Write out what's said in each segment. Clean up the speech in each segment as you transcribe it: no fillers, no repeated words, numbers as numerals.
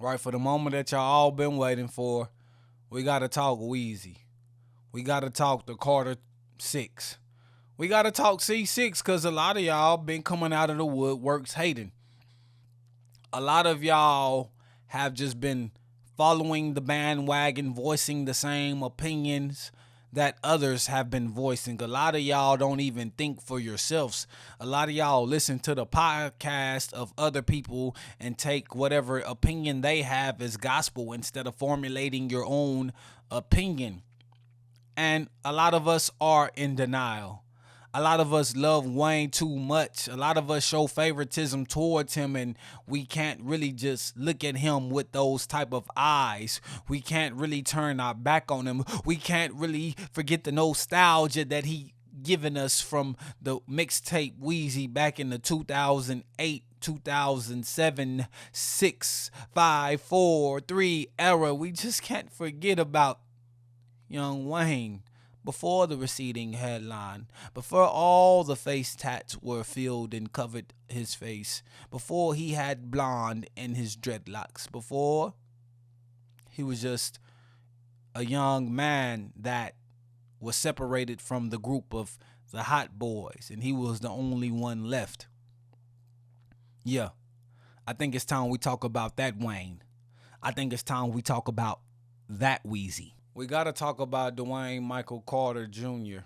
Right, for the moment that y'all all been waiting for, we gotta talk Wheezy. We gotta talk the Carter Six. We gotta talk C6 because a lot of y'all been coming out of the woodworks hating. A lot of y'all have just been following the bandwagon, voicing the same opinions that others have been voicing. A lot of y'all don't even think for yourselves. A lot of y'all listen to the podcast of other people and take whatever opinion they have as gospel instead of formulating your own opinion. And a lot of us are in denial. A lot of us love Wayne too much. A lot of us show favoritism towards him, and we can't really just look at him with those type of eyes. We can't really turn our back on him. We can't really forget the nostalgia that he given us from the mixtape Wheezy back in the 2008 2007 6 5 4 3 era. We just can't forget about young Wayne before the receding headline, before all the face tats were filled and covered his face, before he had blonde in his dreadlocks, before he was just a young man that was separated from the group of the hot boys and he was the only one left. Yeah, I think it's time we talk about that Wayne. I think it's time we talk about that Wheezy. We got to talk about Dwayne Michael Carter Jr.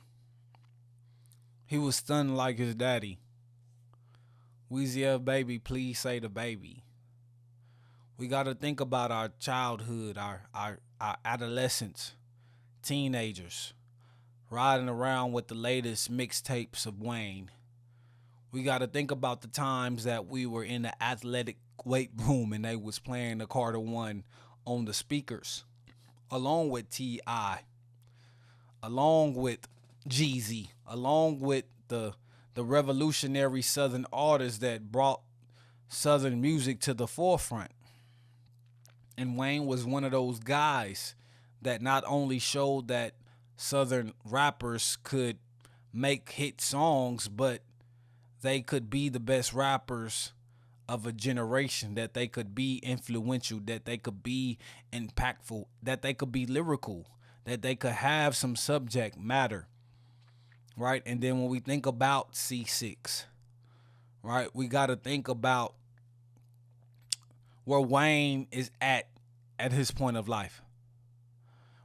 He was stunned like his daddy. Weezy F baby, please say the baby. We got to think about our childhood, our adolescence, teenagers, riding around with the latest mixtapes of Wayne. We got to think about the times that we were in the athletic weight room and they was playing the Carter One on the speakers, along with T.I., along with Jeezy, along with the revolutionary Southern artists that brought Southern music to the forefront. And Wayne was one of those guys that not only showed that Southern rappers could make hit songs, but they could be the best rappers of a generation, that they could be influential, that they could be impactful, that they could be lyrical, that they could have some subject matter, right? And then when we think about C6, right, we got to think about where Wayne is at his point of life.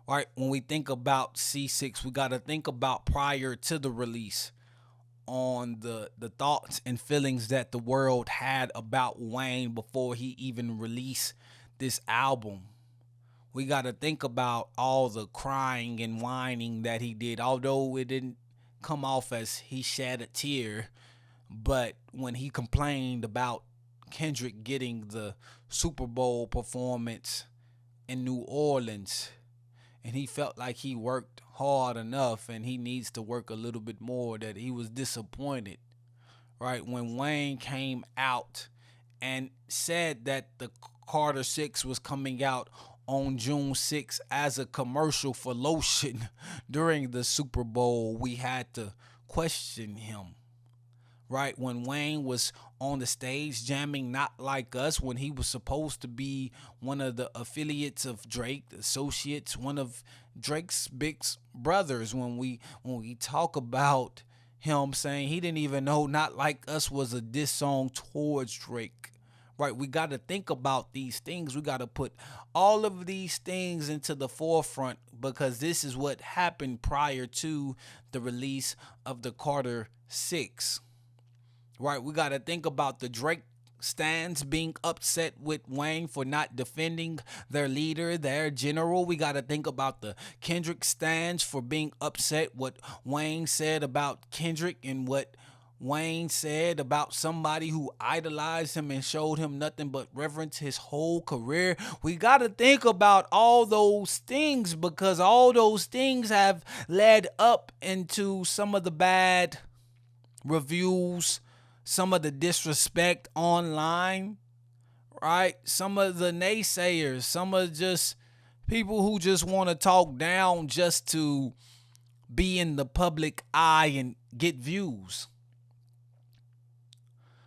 Right? When we think about C6, we got to think about prior to the release on the thoughts and feelings that the world had about Wayne before he even released this album. We got to think about all the crying and whining that he did, although it didn't come off as he shed a tear. But when he complained about Kendrick getting the Super Bowl performance in New Orleans, and he felt like he worked hard enough and he needs to work a little bit more, that he was disappointed, right? When Wayne came out and said that the Carter 6 was coming out on June 6th as a commercial for lotion during the Super Bowl, we had to question him. Right, when Wayne was on the stage jamming Not Like Us, when he was supposed to be one of the affiliates of Drake, associates, one of Drake's big brothers, when we talk about him saying he didn't even know Not Like Us was a diss song towards Drake. Right, we got to think about these things. We got to put all of these things into the forefront, because this is what happened prior to the release of the Carter 6. Right, we got to think about the Drake stands being upset with Wayne for not defending their leader, their general. We got to think about the Kendrick stands for being upset what Wayne said about Kendrick and what Wayne said about somebody who idolized him and showed him nothing but reverence his whole career. We got to think about all those things, because all those things have led up into some of the bad reviews, some of the disrespect online, right? Some of the naysayers, some of just people who just want to talk down just to be in the public eye and get views.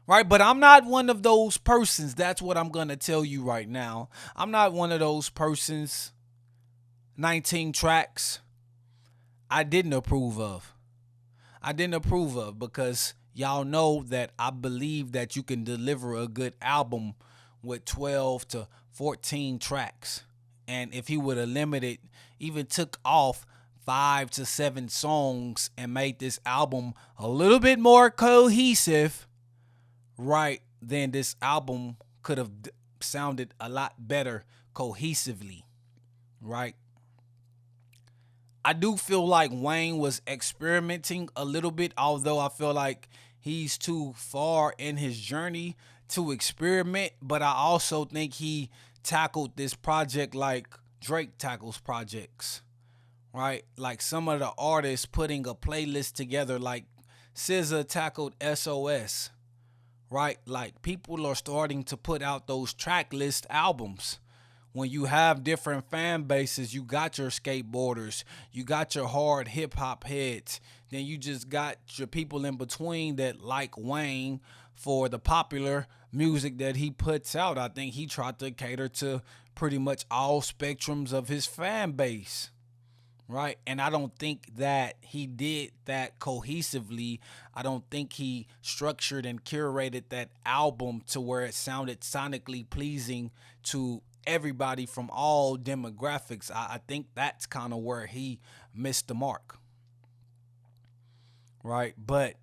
right? But I'm not one of those persons. That's what I'm going to tell you right now. I'm not one of those persons. 19 tracks I didn't approve of. I didn't approve of because y'all know that I believe that you can deliver a good album with 12 to 14 tracks. And if he would have limited, even took off 5 to 7 songs and made this album a little bit more cohesive, right, then this album could have sounded a lot better cohesively, right? I do feel like Wayne was experimenting a little bit, although I feel like he's too far in his journey to experiment. But I also think he tackled this project like Drake tackles projects, right? Like some of the artists putting a playlist together, like SZA tackled SOS, right? Like people are starting to put out those track list albums. When you have different fan bases, you got your skateboarders, you got your hard hip hop heads, then you just got your people in between that like Wayne for the popular music that he puts out. I think he tried to cater to pretty much all spectrums of his fan base, right? And I don't think that he did that cohesively. I don't think he structured and curated that album to where it sounded sonically pleasing to everybody from all demographics. I think that's kind of where he missed the mark, right? But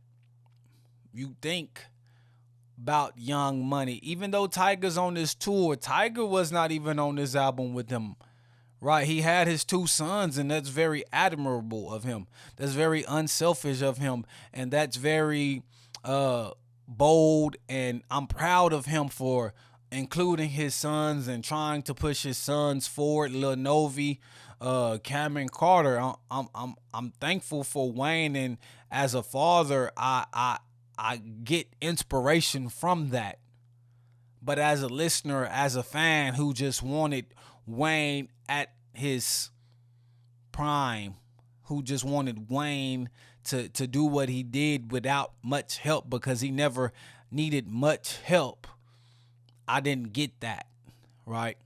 you think about Young Money, even though Tiger's on this tour, Tiger was not even on this album with him. Right, he had his two sons, and that's very admirable of him. That's very unselfish of him, and that's very uh, bold. And I'm proud of him for including his sons and trying to push his sons forward. Lil Novi, Cameron Carter. I'm thankful for Wayne, and as a father, I get inspiration from that. But as a listener, as a fan who just wanted Wayne at his prime, who just wanted Wayne to do what he did without much help because he never needed much help, I didn't get that, right?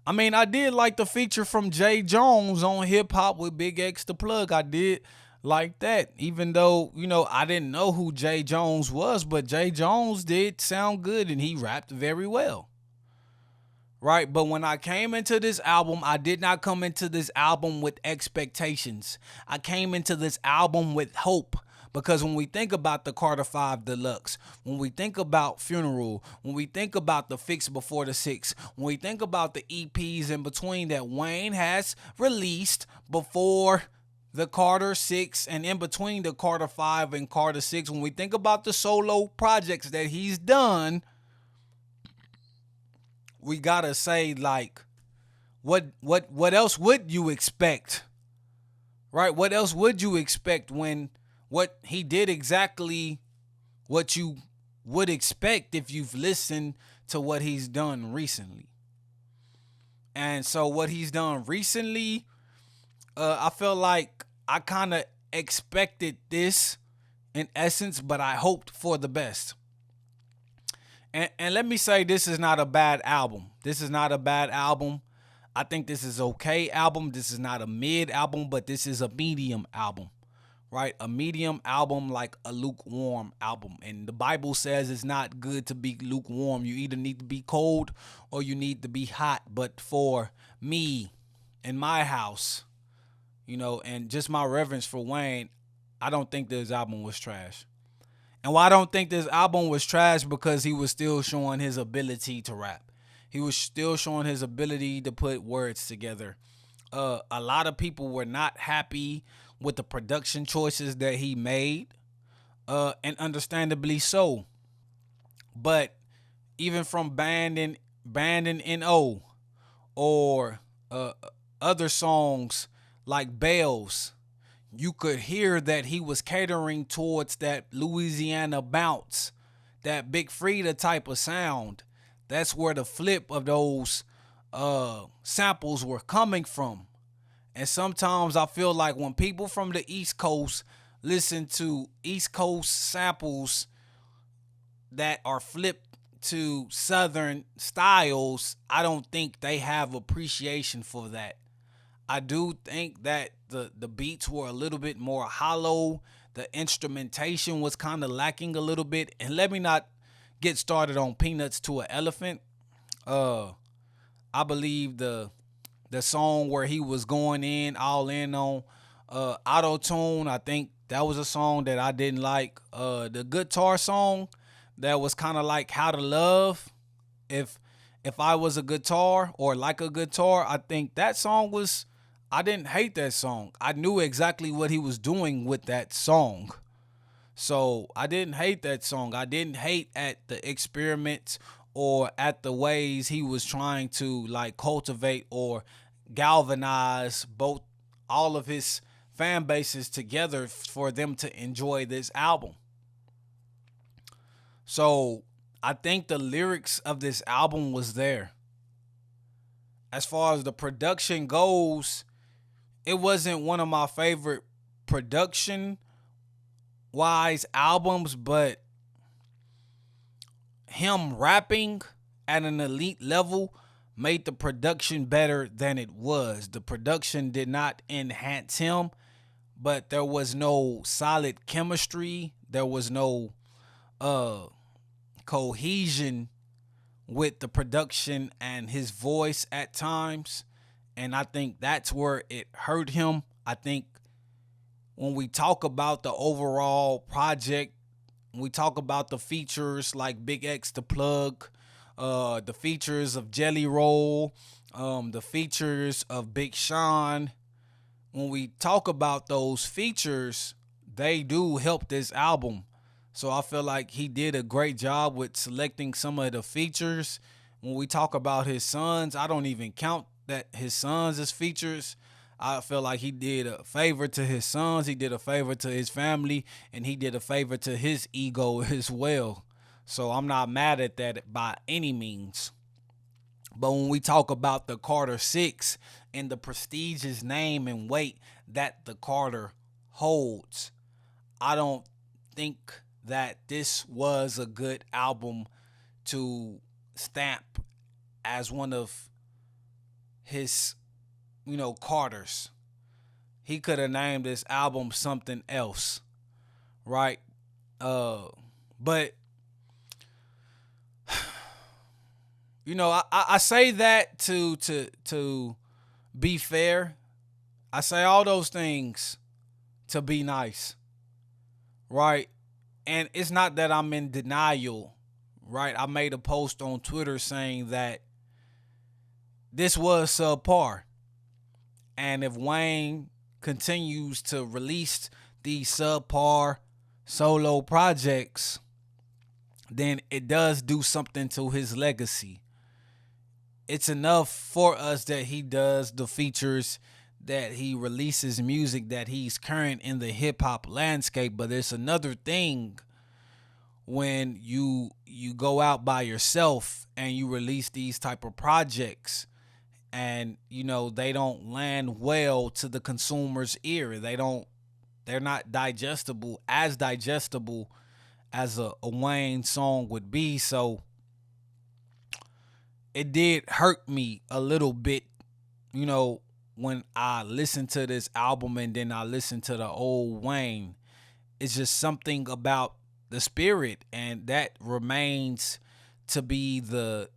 I mean, I did like the feature from Jay Jones on Hip Hop with Big X the Plug. I did like that, even though, I didn't know who Jay Jones was, but Jay Jones did sound good and he rapped very well. Right, but when I came into this album, I did not come into this album with expectations. I came into this album with hope. Because when we think about the Carter 5 Deluxe, when we think about Funeral, when we think about the Fix Before the Six, when we think about the EPs in between that Wayne has released before the Carter 6 and in between the Carter 5 and Carter 6, when we think about the solo projects that he's done, we gotta say, like, what else would you expect? Right? What else would you expect when what he did exactly what you would expect if you've listened to what he's done recently? And so what he's done recently, I feel like I kind of expected this in essence, but I hoped for the best. And let me say, this is not a bad album. This is not a bad album. I think this is okay album. This is not a mid album, but this is a medium album, right? A medium album, like a lukewarm album. And the Bible says it's not good to be lukewarm. You either need to be cold or you need to be hot. But for me, in my house, and just my reverence for Wayne, I don't think this album was trash. And why I don't think this album was trash, because he was still showing his ability to rap. He was still showing his ability to put words together. A lot of people were not happy with the production choices that he made, and understandably so. But even from Band and NO, or other songs like Bells, you could hear that he was catering towards that Louisiana bounce, that Big Frida type of sound. That's where the flip of those samples were coming from. And sometimes I feel like when people from the East Coast listen to East Coast samples, that are flipped to Southern styles, I don't think they have appreciation for that. I do think that the beats were a little bit more hollow. The instrumentation was kind of lacking a little bit. And let me not get started on Peanuts to an Elephant. Uh, I believe the song where he was going in all in on auto tune. I think that was a song that I didn't like. The guitar song that was kind of like How to Love. If if I was a guitar or like a guitar, I think that song was. I didn't hate that song. I knew exactly what he was doing with that song. So I didn't hate that song. I didn't hate at the experiments or at the ways he was trying to like cultivate or galvanize both all of his fan bases together for them to enjoy this album. So I think the lyrics of this album was there. As far as the production goes, it wasn't one of my favorite production wise albums, but him rapping at an elite level made the production better than it was. The production did not enhance him, but there was no solid chemistry. There was no uh cohesion with the production and his voice at times. And I think that's where it hurt him. I think when we talk about the overall project, when we talk about the features like Big X the Plug, the features of Jelly Roll, the features of Big Sean, when we talk about those features, they do help this album. So I feel like he did a great job with selecting some of the features. When we talk about his sons, I don't even count that his sons as features. I feel like he did a favor to his sons, he did a favor to his family, and he did a favor to his ego as well. So I'm not mad at that by any means. But when we talk about the Carter Six and the prestigious name and weight that the Carter holds, I don't think that this was a good album to stamp as one of his, Carters. He could have named this album something else, right? But I say that to be fair. I say all those things to be nice, right? And it's not that I'm in denial, right? I made a post on Twitter saying that this was subpar. And if Wayne continues to release these subpar solo projects, then it does do something to his legacy. It's enough for us that he does the features, that he releases music, that he's current in the hip hop landscape. But there's another thing when you go out by yourself and you release these type of projects, and they don't land well to the consumer's ear. They're not digestible as a Wayne song would be. So it did hurt me a little bit, when I listened to this album and then I listened to the old Wayne. It's just something about the spirit, and that remains to be the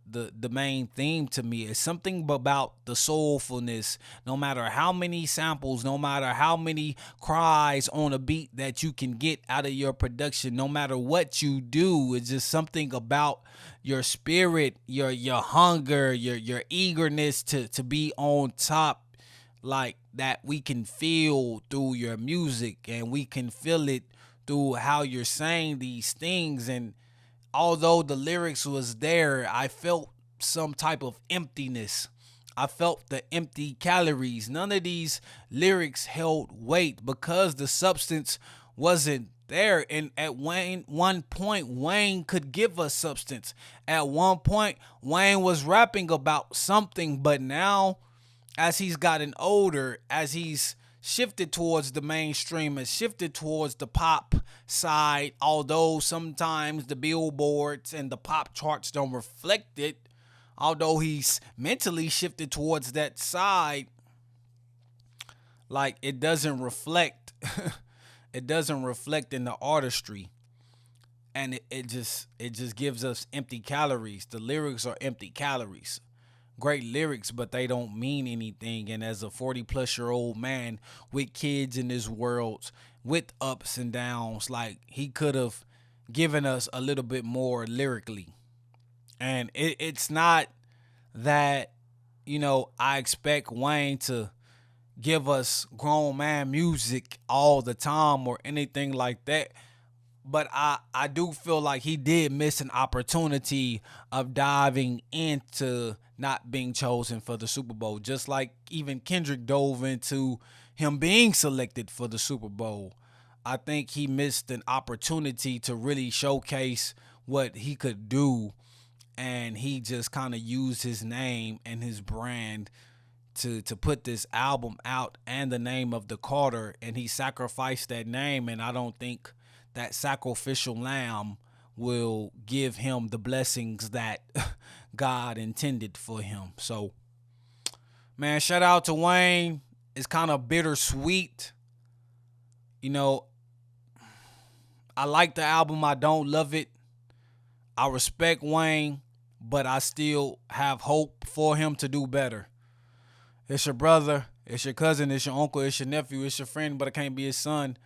main theme to me. It's something about the soulfulness. No matter how many samples, no matter how many cries on a beat that you can get out of your production, no matter what you do, it's just something about your spirit, your hunger, your eagerness to be on top, like that we can feel through your music, and we can feel it through how you're saying these things. And although the lyrics was there, I felt some type of emptiness. I felt the empty calories. None of these lyrics held weight because the substance wasn't there. And at one point, Wayne could give us substance. At one point, Wayne was rapping about something, but now, as he's gotten older, as he's shifted towards the mainstream and shifted towards the pop side, although sometimes the billboards and the pop charts don't reflect it. Although he's mentally shifted towards that side, like it doesn't reflect it doesn't reflect in the artistry. And it just gives us empty calories. The lyrics are empty calories. Great lyrics, but they don't mean anything. And as a 40 plus year old man with kids in this world, with ups and downs, like he could have given us a little bit more lyrically. And it's not that, I expect Wayne to give us grown man music all the time or anything like that. But I do feel like he did miss an opportunity of diving into not being chosen for the Super Bowl, just like even Kendrick dove into him being selected for the Super Bowl. I think he missed an opportunity to really showcase what he could do, and he just kind of used his name and his brand to put this album out and the name of the Carter, and he sacrificed that name. And I don't think that sacrificial lamb will give him the blessings that God intended for him. So, man, shout out to Wayne. It's kind of bittersweet. You know, I like the album. I don't love it. I respect Wayne, but I still have hope for him to do better. It's your brother, it's your cousin, it's your uncle, it's your nephew, it's your friend, but it can't be his son.